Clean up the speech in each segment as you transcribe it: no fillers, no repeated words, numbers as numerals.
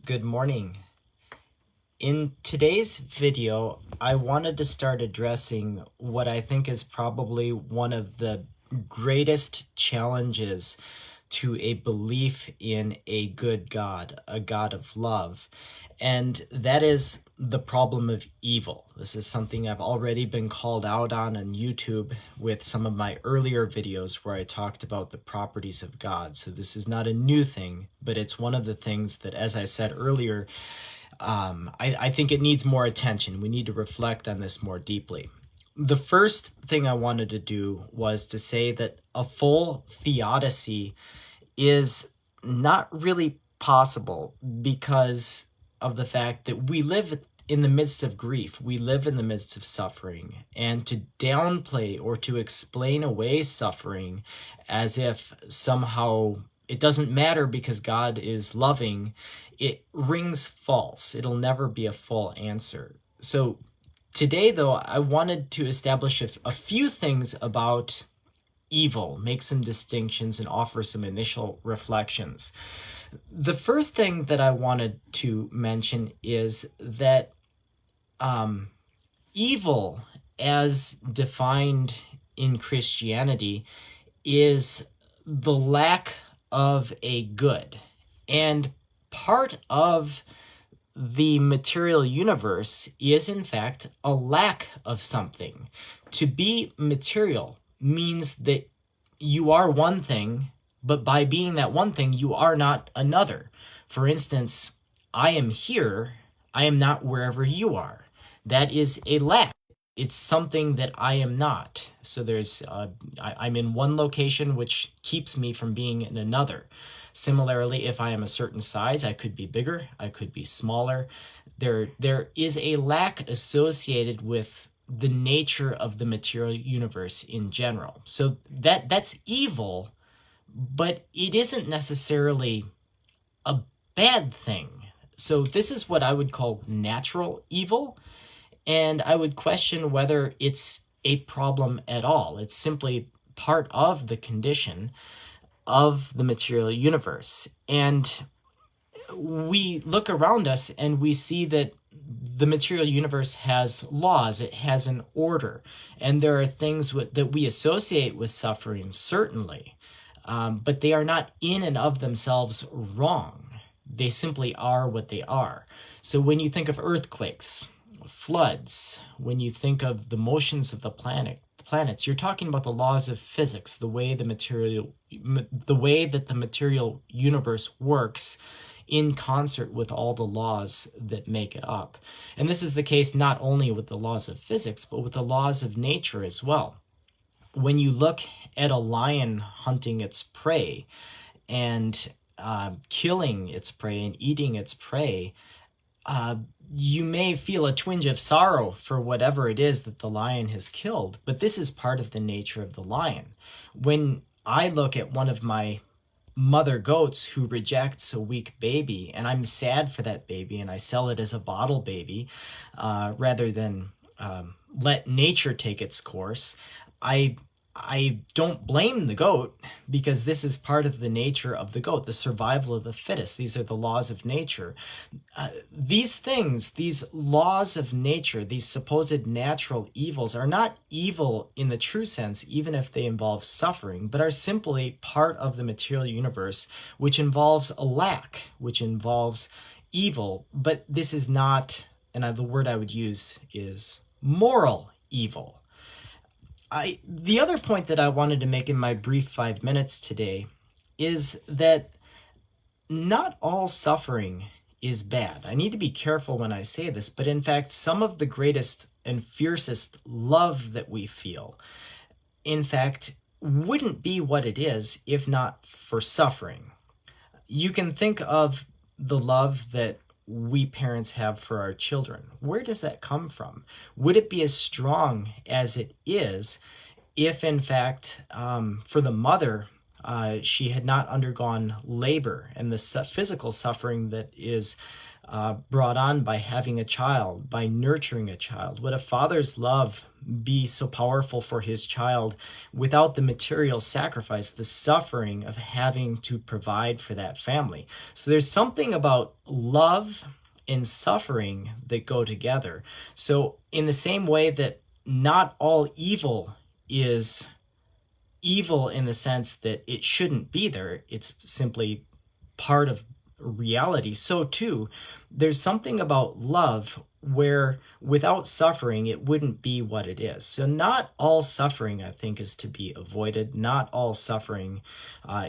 Good morning. In today's video, I wanted to start addressing what I think is probably one of the greatest challenges to a belief in a good God, a God of love, and that is the problem of evil. This is something I've already been called out on YouTube with some of my earlier videos where I talked about the properties of God. So this is not a new thing, but it's one of the things that, as I said earlier, I think it needs more attention. We need to reflect on this more deeply. The first thing I wanted to do was to say that a full theodicy is not really possible because of the fact that we live in the midst of grief. We live in the midst of suffering. And to downplay or to explain away suffering as if somehow it doesn't matter because God is loving, it rings false. It'll never be a full answer. So today, though, I wanted to establish a few things about evil, make some distinctions, and offer some initial reflections. The first thing that I wanted to mention is that evil, as defined in Christianity, is the lack of a good. And part of the material universe is, in fact, a lack of something. To be material means that you are one thing, but by being that one thing, you are not another. For instance, I am here, I am not wherever you are. That is a lack. It's something that I am not. So I'm in one location, which keeps me from being in another. Similarly, if I am a certain size, I could be bigger, I could be smaller. There is a lack associated with the nature of the material universe in general. So that's evil, but it isn't necessarily a bad thing. So this is what I would call natural evil, and I would question whether it's a problem at all. It's simply part of the condition of the material universe. And we look around us and we see that the material universe has laws, it has an order, and there are things that we associate with suffering, certainly, but they are not in and of themselves wrong. They simply are what they are. So when you think of earthquakes, floods, when you think of the motions of the planets, you're talking about the laws of physics, the way that the material universe works in concert with all the laws that make it up. And this is the case not only with the laws of physics, but with the laws of nature as well. When you look at a lion hunting its prey and killing its prey and eating its prey, you may feel a twinge of sorrow for whatever it is that the lion has killed, but this is part of the nature of the lion. When I look at one of my mother goats who rejects a weak baby, and I'm sad for that baby, and I sell it as a bottle baby, rather than let nature take its course, I don't blame the goat, because this is part of the nature of the goat, the survival of the fittest. These are the laws of nature. These things, these laws of nature, these supposed natural evils are not evil in the true sense, even if they involve suffering, but are simply part of the material universe, which involves a lack, which involves evil. But this is not, and the word I would use is moral evil. The other point that I wanted to make in my brief 5 minutes today is that not all suffering is bad. I need to be careful when I say this, but in fact, some of the greatest and fiercest love that we feel, in fact, wouldn't be what it is if not for suffering. You can think of the love that we parents have for our children. Where does that come from? Would it be as strong as it is if, in fact, for the mother, she had not undergone labor and the physical suffering that is brought on by having a child, by nurturing a child. Would a father's love be so powerful for his child without the material sacrifice, the suffering of having to provide for that family? So there's something about love and suffering that go together. So in the same way that not all evil is evil in the sense that it shouldn't be there, it's simply part of reality, so too there's something about love where without suffering it wouldn't be what it is. So not all suffering, I think, is to be avoided. Not all suffering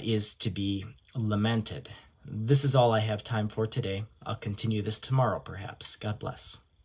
is to be lamented. This is all I have time for today. I'll continue this tomorrow, perhaps. God bless.